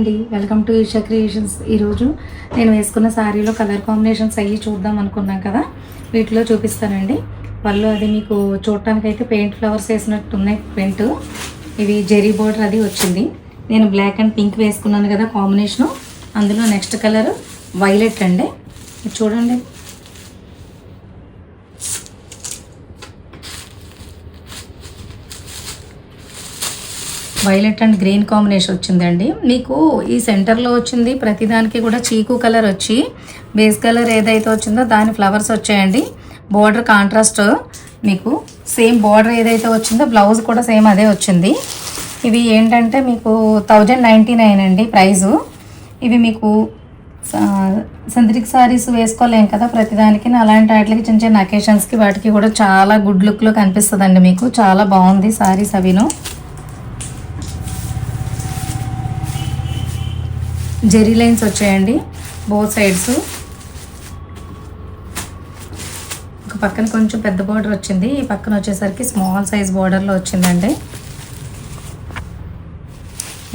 అండి, welcome to Isha creations. ఈరోజు నేను వేసుకున్న శారీలో కలర్ కాంబినేషన్స్ అయ్యి చూద్దాం అనుకున్నాం కదా, వీటిలో చూపిస్తానండి. వాళ్ళు అది మీకు చూడటానికి అయితే పెయింట్ ఫ్లవర్స్ వేసినట్టు ఉన్నాయి. ప్రింట్ ఇవి జెరీ బోర్డర్ అది వచ్చింది. నేను బ్లాక్ అండ్ పింక్ వేసుకున్నాను కదా కాంబినేషను. అందులో నెక్స్ట్ కలర్ వైలెట్ అండి. ఇది చూడండి, వైలెట్ అండ్ గ్రీన్ కాంబినేషన్ వచ్చిందండి. మీకు ఈ సెంటర్లో వచ్చింది ప్రతిదానికి కూడా చీకు కలర్ వచ్చి బేస్ కలర్ ఏదైతే వచ్చిందో దాని ఫ్లవర్స్ వచ్చాయండి. బోర్డర్ కాంట్రాస్ట్ మీకు సేమ్ బోర్డర్ ఏదైతే వచ్చిందో బ్లౌజ్ కూడా సేమ్ అదే వచ్చింది. ఇవి ఏంటంటే మీకు 1099 అండి ప్రైజు. ఇవి మీకు సింథటిక్ సారీస్ వేసుకోలేం కదా ప్రతిదానికి, అలాంటి వాటికి చిన్న చిన్న అకేషన్స్కి వాటికి కూడా చాలా గుడ్ లుక్లో కనిపిస్తుందండి. మీకు చాలా బాగుంది సారీస్ అవిను. జెరీ లైన్స్ వచ్చాయండి బోత్ సైడ్స్. ఒక పక్కన కొంచెం పెద్ద బార్డర్ వచ్చింది, ఈ పక్కన వచ్చేసరికి స్మాల్ సైజ్ బార్డర్లో వచ్చిందండి.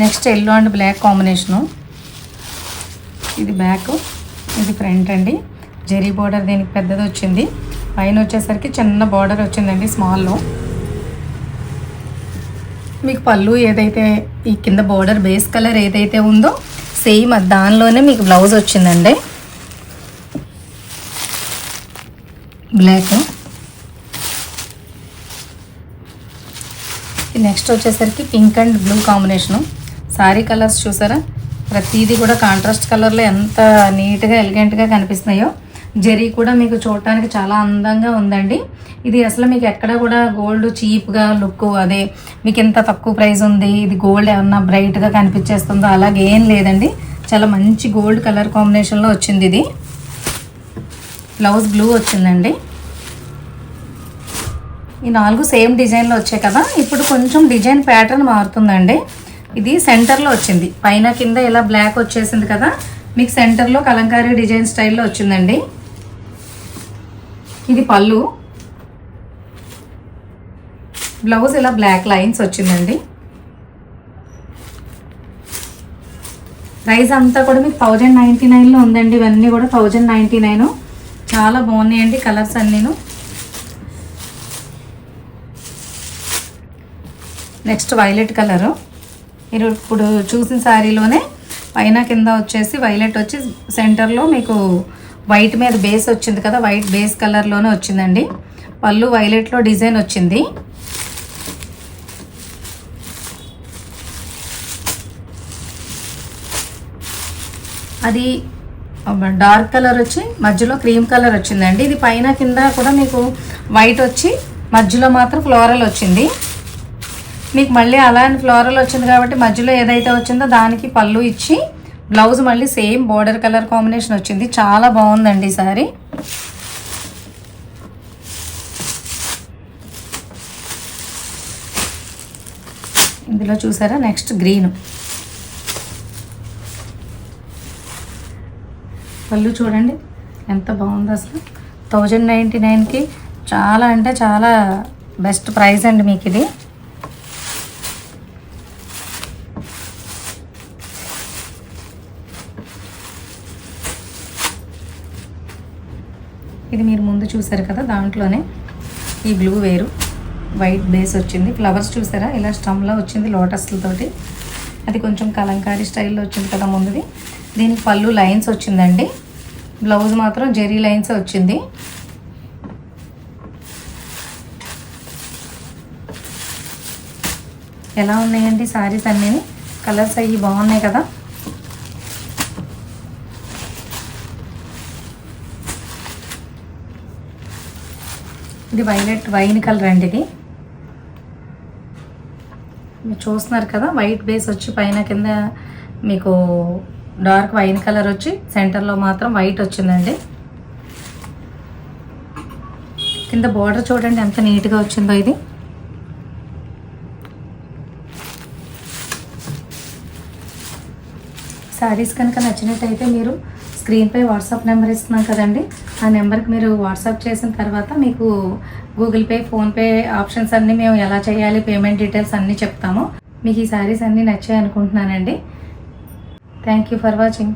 Next yellow and black combination. ఇది బ్యాక్, ఇది ఫ్రంట్ అండి. జెరీ బార్డర్ దీనికి పెద్దది వచ్చింది. పైన వచ్చేసరికి చిన్న బార్డర్ వచ్చిందండి స్మాల్లో. మీకు పళ్ళు ఏదైతే ఈ కింద బార్డర్ బేస్ కలర్ ఏదైతే ఉందో సేమ్ దానిలోనే మీకు బ్లౌజ్ వచ్చిందండి. బ్లాక్. నెక్స్ట్ వచ్చేసరికి pink and blue combination. Sorry colours చూసారా, ప్రతిదీ కూడా కాంట్రాస్ట్ కలర్లో ఎంత నీట్గా ఎలిగెంట్గా కనిపిస్తున్నాయో. జెరీ కూడా మీకు చూడటానికి చాలా అందంగా ఉందండి. ఇది అసలు మీకు ఎక్కడ కూడా గోల్డ్ చీప్గా లుక్, అదే మీకు ఎంత తక్కువ ప్రైస్ ఉంది, ఇది గోల్డ్ ఏమన్నా బ్రైట్గా కనిపించేస్తుందో అలాగే ఏం లేదండి. చాలా మంచి గోల్డ్ కలర్ కాంబినేషన్లో వచ్చింది. ఇది బ్లౌజ్ బ్లూ వచ్చిందండి. ఈ 4 సేమ్ డిజైన్లో వచ్చాయి కదా, ఇప్పుడు కొంచెం డిజైన్ ప్యాటర్న్ మారుతుందండి. ఇది సెంటర్లో వచ్చింది, పైన కింద ఇలా బ్లాక్ వచ్చేసింది కదా, మీకు సెంటర్లో కలంకారీ డిజైన్ స్టైల్లో వచ్చిందండి. ఇది పళ్ళు, బ్లౌజ్ ఇలా బ్లాక్ లైన్స్ వచ్చిందండి. ప్రైస్ అంతా కూడా మీకు 1099లో ఉందండి. ఇవన్నీ కూడా 1099. చాలా బాగున్నాయండి కలర్స్ అన్నీను. Next violet colour. మీరు ఇప్పుడు చూసిన శారీలోనే పైన కింద వచ్చేసి వైలెట్ వచ్చి సెంటర్లో మీకు వైట్ మీద బేస్ వచ్చింది కదా, వైట్ బేస్ కలర్లోనే వచ్చిందండి. పళ్ళు వైలెట్లో డిజైన్ వచ్చింది. అది డార్క్ కలర్ వచ్చి మధ్యలో క్రీమ్ కలర్ వచ్చిందండి. ఇది పైన కింద కూడా మీకు వైట్ వచ్చి మధ్యలో మాత్రం ఫ్లోరల్ వచ్చింది. మీకు మళ్ళీ అలానే ఫ్లోరల్ వచ్చింది కాబట్టి మధ్యలో ఏదైతే వచ్చిందో దానికి పళ్ళు ఇచ్చి బ్లౌజ్ మళ్ళీ సేమ్ బోర్డర్ కలర్ కాంబినేషన్ వచ్చింది. చాలా బాగుందండి ఈ సారీ. ఇందులో చూసారా నెక్స్ట్ గ్రీన్. పళ్ళు చూడండి ఎంత బాగుందో అసలు. 1099కి చాలా అంటే చాలా బెస్ట్ ప్రైస్ అండి మీకు ఇది. ఇది మీరు ముందు చూసారు కదా, దాంట్లోనే ఈ బ్లూ వేరు, వైట్ బేస్ వచ్చింది. ఫ్లవర్స్ చూసారా ఇలా స్టమ్లో వచ్చింది లోటస్లతోటి. అది కొంచెం కలంకారీ స్టైల్లో వచ్చింది కదా ముందుది. దీనికి పళ్ళు లైన్స్ వచ్చిందండి, బ్లౌజ్ మాత్రం జెరీ లైన్స్ వచ్చింది. ఎలా ఉన్నాయండి సారీస్ అన్నీ? కలర్స్ అవి బాగున్నాయి కదా. ఇది వైలెట్ వైన్ కలర్ అండి. ఇది మీరు చూస్తున్నారు కదా, వైట్ బేస్ వచ్చి పైన కింద మీకు డార్క్ వైన్ కలర్ వచ్చి సెంటర్లో మాత్రం వైట్ వచ్చిందండి. కింద బార్డర్ చూడండి ఎంత నీట్గా వచ్చిందో. ఇది శారీస్ కనుక నచ్చినట్టయితే మీరు స్క్రీన్పై వాట్సాప్ నెంబర్ ఇస్తున్నాం కదండి, ఆ నెంబర్కి మీరు వాట్సాప్ చేసిన తర్వాత మీకు గూగుల్ పే, ఫోన్పే ఆప్షన్స్ అన్నీ మేము ఎలా చేయాలి, పేమెంట్ డీటెయిల్స్ అన్నీ చెప్తాము. మీకు ఈ శారీస్ అన్నీ నచ్చాయి అనుకుంటున్నానండి. Thank you for watching.